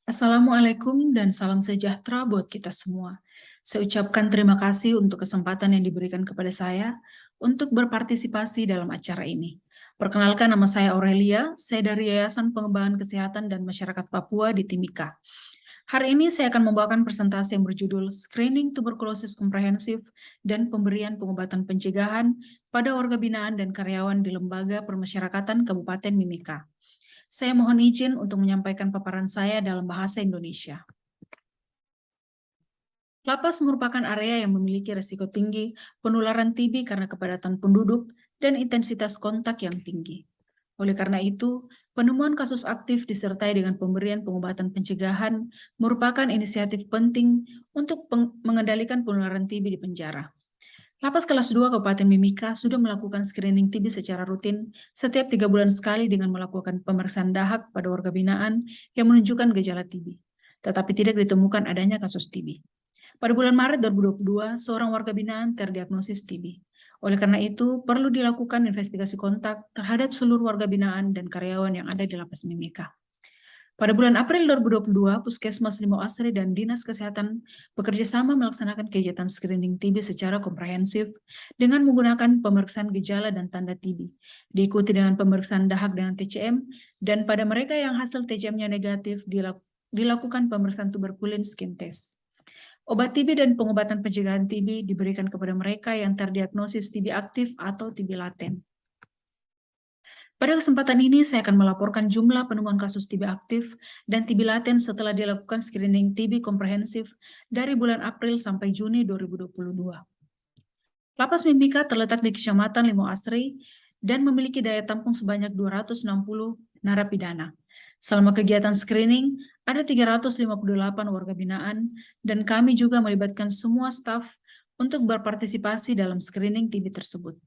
Assalamualaikum dan salam sejahtera buat kita semua. Saya ucapkan terima kasih untuk kesempatan yang diberikan kepada saya untuk berpartisipasi dalam acara ini. Perkenalkan, nama saya Aurelia, saya dari Yayasan Pengembangan Kesehatan dan Masyarakat Papua di Timika. Hari ini saya akan membawakan presentasi yang berjudul Screening Tuberkulosis Komprehensif dan Pemberian Pengobatan Pencegahan pada Warga Binaan dan Karyawan di Lembaga Permasyarakatan Kabupaten Mimika. Saya mohon izin untuk menyampaikan paparan saya dalam bahasa Indonesia. Lapas merupakan area yang memiliki risiko tinggi penularan TB karena kepadatan penduduk dan intensitas kontak yang tinggi. Oleh karena itu, penemuan kasus aktif disertai dengan pemberian pengobatan pencegahan merupakan inisiatif penting untuk mengendalikan penularan TB di penjara. Lapas kelas 2 Kabupaten Mimika sudah melakukan screening TB secara rutin setiap 3 bulan sekali dengan melakukan pemeriksaan dahak pada warga binaan yang menunjukkan gejala TB, tetapi tidak ditemukan adanya kasus TB. Pada bulan Maret 2022, seorang warga binaan terdiagnosis TB. Oleh karena itu, perlu dilakukan investigasi kontak terhadap seluruh warga binaan dan karyawan yang ada di Lapas Mimika. Pada bulan April 2022, Puskesmas Limau Asri dan Dinas Kesehatan bekerja sama melaksanakan kegiatan screening TB secara komprehensif dengan menggunakan pemeriksaan gejala dan tanda TB, diikuti dengan pemeriksaan dahak dengan TCM, dan pada mereka yang hasil TCM-nya negatif dilakukan pemeriksaan tuberkulin skin test. Obat TB dan pengobatan pencegahan TB diberikan kepada mereka yang terdiagnosis TB aktif atau TB laten. Pada kesempatan ini, saya akan melaporkan jumlah penemuan kasus TB aktif dan TB laten setelah dilakukan screening TB komprehensif dari bulan April sampai Juni 2022. Lapas Mimika terletak di Kecamatan Limau Asri dan memiliki daya tampung sebanyak 260 narapidana. Selama kegiatan screening, ada 358 warga binaan dan kami juga melibatkan semua staf untuk berpartisipasi dalam screening TB tersebut.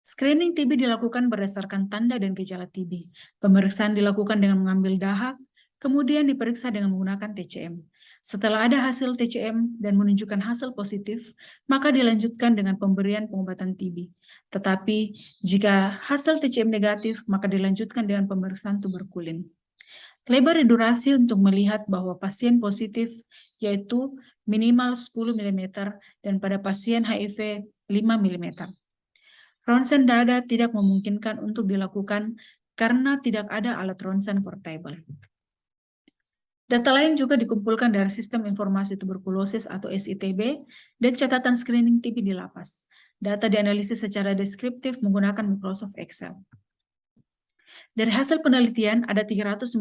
Screening TB dilakukan berdasarkan tanda dan gejala TB. Pemeriksaan dilakukan dengan mengambil dahak, kemudian diperiksa dengan menggunakan TCM. Setelah ada hasil TCM dan menunjukkan hasil positif, maka dilanjutkan dengan pemberian pengobatan TB. Tetapi jika hasil TCM negatif, maka dilanjutkan dengan pemeriksaan tuberkulin. Lebar durasi untuk melihat bahwa pasien positif yaitu minimal 10 mm dan pada pasien HIV 5 mm. Ronsen dada tidak memungkinkan untuk dilakukan karena tidak ada alat ronsen portable. Data lain juga dikumpulkan dari Sistem Informasi Tuberkulosis atau SITB dan catatan screening TB di lapas. Data dianalisis secara deskriptif menggunakan Microsoft Excel. Dari hasil penelitian, ada 397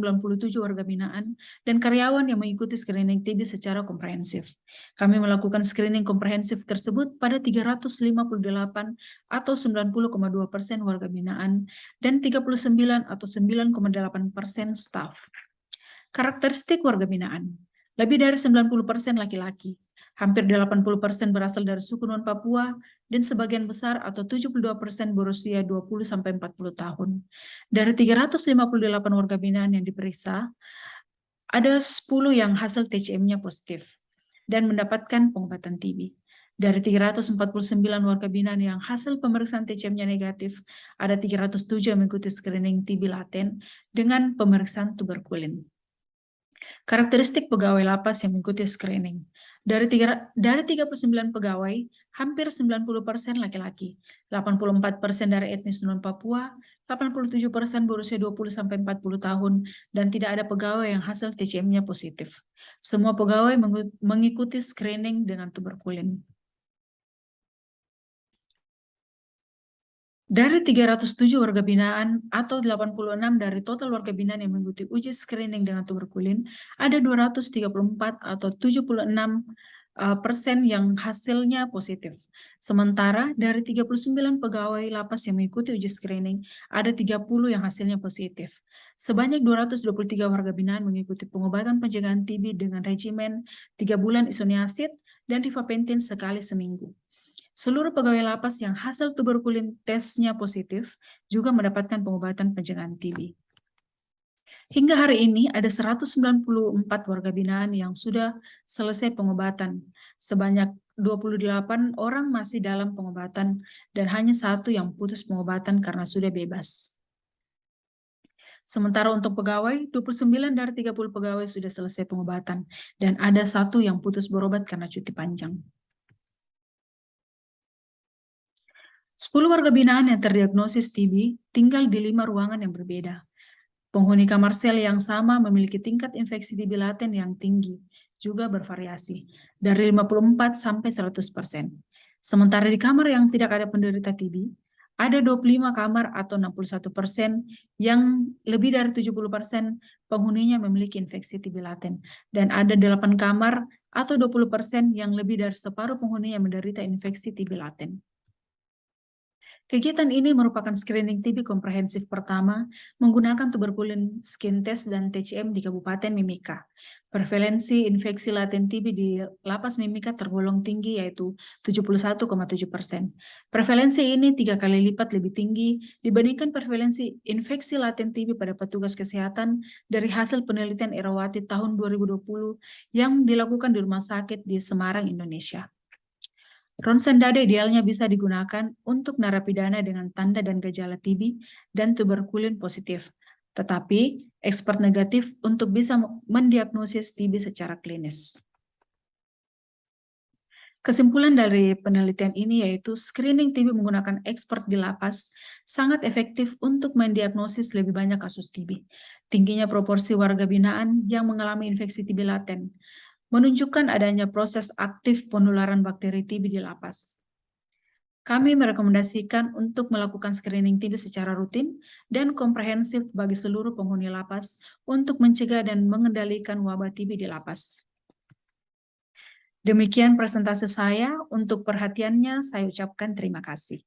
warga binaan dan karyawan yang mengikuti screening TB secara komprehensif. Kami melakukan screening komprehensif tersebut pada 358 atau 90,2% warga binaan dan 39 atau 9,8% staf. Karakteristik warga binaan. Lebih dari 90% laki-laki. Hampir 80% berasal dari suku non-Papua dan sebagian besar atau 72% berusia 20-40 tahun. Dari 358 warga binaan yang diperiksa, ada 10 yang hasil TCM-nya positif dan mendapatkan pengobatan TB. Dari 349 warga binaan yang hasil pemeriksaan TCM-nya negatif, ada 307 yang mengikuti screening TB laten dengan pemeriksaan tuberkulin. Karakteristik pegawai lapas yang mengikuti screening. Dari 39 pegawai, hampir 90% laki-laki, 84% dari etnis non-Papua, 87% berusia 20-40 tahun, dan tidak ada pegawai yang hasil TCM-nya positif. Semua pegawai mengikuti screening dengan tuberkulin. Dari 307 warga binaan atau 86 dari total warga binaan yang mengikuti uji screening dengan tuberkulin, ada 234 atau 76% yang hasilnya positif. Sementara dari 39 pegawai lapas yang mengikuti uji screening, ada 30 yang hasilnya positif. Sebanyak 223 warga binaan mengikuti pengobatan pencegahan TB dengan regimen 3 bulan isoniazid dan rifampicin sekali seminggu. Seluruh pegawai lapas yang hasil tuberkulin tesnya positif juga mendapatkan pengobatan pencegahan TB. Hingga hari ini ada 194 warga binaan yang sudah selesai pengobatan. Sebanyak 28 orang masih dalam pengobatan dan hanya 1 yang putus pengobatan karena sudah bebas. Sementara untuk pegawai, 29 dari 30 pegawai sudah selesai pengobatan, dan ada 1 yang putus berobat karena cuti panjang. 10 warga binaan yang terdiagnosis TB tinggal di 5 ruangan yang berbeda. Penghuni kamar sel yang sama memiliki tingkat infeksi TB laten yang tinggi, juga bervariasi, dari 54 sampai 100%. Sementara di kamar yang tidak ada penderita TB, ada 25 kamar atau 61% yang lebih dari 70% penghuninya memiliki infeksi TB laten, dan ada 8 kamar atau 20% yang lebih dari separuh penghuni yang menderita infeksi TB laten. Kegiatan ini merupakan screening TB komprehensif pertama menggunakan tuberkulin skin test dan TCM di Kabupaten Mimika. Prevalensi infeksi laten TB di lapas Mimika tergolong tinggi, yaitu 71,7%. Prevalensi ini 3 kali lipat lebih tinggi dibandingkan prevalensi infeksi laten TB pada petugas kesehatan dari hasil penelitian Erawati tahun 2020 yang dilakukan di rumah sakit di Semarang, Indonesia. Ronsen dada idealnya bisa digunakan untuk narapidana dengan tanda dan gejala TB dan tuberkulin positif, tetapi ekspert negatif untuk bisa mendiagnosis TB secara klinis. Kesimpulan dari penelitian ini yaitu screening TB menggunakan expert di lapas sangat efektif untuk mendiagnosis lebih banyak kasus TB. Tingginya proporsi warga binaan yang mengalami infeksi TB laten menunjukkan adanya proses aktif penularan bakteri TB di lapas. Kami merekomendasikan untuk melakukan screening TB secara rutin dan komprehensif bagi seluruh penghuni lapas untuk mencegah dan mengendalikan wabah TB di lapas. Demikian presentasi saya. Untuk perhatiannya, saya ucapkan terima kasih.